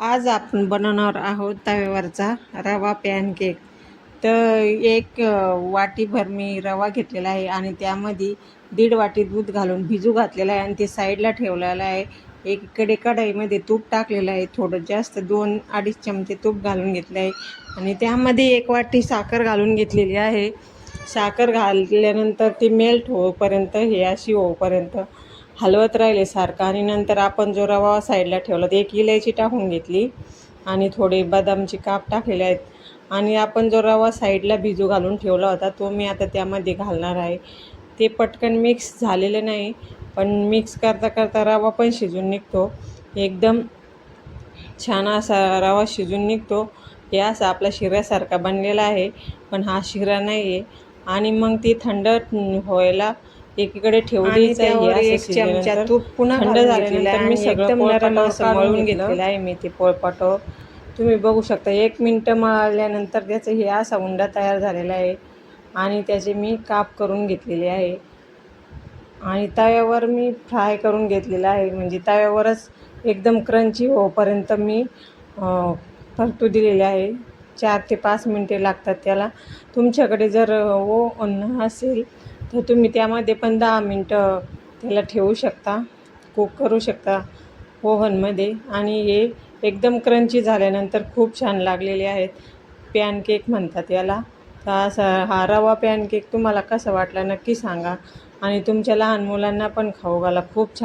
आज आपण बनवणार आहोत तव्यावरचा रवा पॅनकेक। तर एक वाटीभर मी रवा घेतलेला आहे आणि त्यामध्ये 1.5 वाटी दूध घालून भिजू घातलेला आहे आणि ते साईडला ठेवलेलं आहे। एकीकडे कढईमध्ये तूप टाकलेलं आहे, थोडं जास्त 2-2.5 चमचे तूप घालून घेतले आहे आणि त्यामध्ये 1 वाटी साखर घालून घेतलेली आहे। साखर घातल्यानंतर ती मेल्ट होईपर्यंत हे अशी होईपर्यंत हलवत राहिले सारखं आणि नंतर आपण जो रवा साईडला ठेवला ते 1 इलायची टाकून घेतली आणि थोडे बदामचे काप टाकलेले आहेत आणि आपण जो रवा साईडला भिजू घालून ठेवला होता तो मी आता त्यामध्ये घालणार आहे। ते पटकन मिक्स झालेले नाही, पण मिक्स करता करता रवा पण शिजून निघतो, एकदम छान असा रवा शिजून निघतो। हे असा आपला शिऱ्यासारखा बनलेला आहे, पण हा शिरा नाही आहे। आणि मग ती थंड व्हायला एकीकडे ठेवली आहे। 1 चमचा तूप पुन्हा थंड झाल्यानंतर मी सगळं पोळपाटावर मळून घेतलेलं आहे। मी ते पोळपाटावर तुम्ही बघू शकता 1 मिनिटं मळल्यानंतर त्याचं हे असा उंडा तयार झालेला आहे आणि त्याचे मी काप करून घेतलेले आहे आणि तव्यावर मी फ्राय करून घेतलेला आहे, म्हणजे तव्यावरच एकदम क्रंची होईपर्यंत मी परतू दिलेले आहे। 4 ते 5 मिनिटे लागतात त्याला। तुमच्याकडे जर ओव्हन असेल तर तुम्ही त्यामध्ये पण 10 मिनिटं त्याला ठेवू शकता, कुक करू शकता ओव्हनमध्ये। आणि हे एकदम क्रंची झाल्यानंतर खूप छान लागलेले आहेत, पॅनकेक म्हणतात याला। तर असा हा रवा पॅनकेक तुम्हाला कसा वाटला नक्की सांगा आणि तुमच्या लहान मुलांना पण खाऊ घाला, खूप छान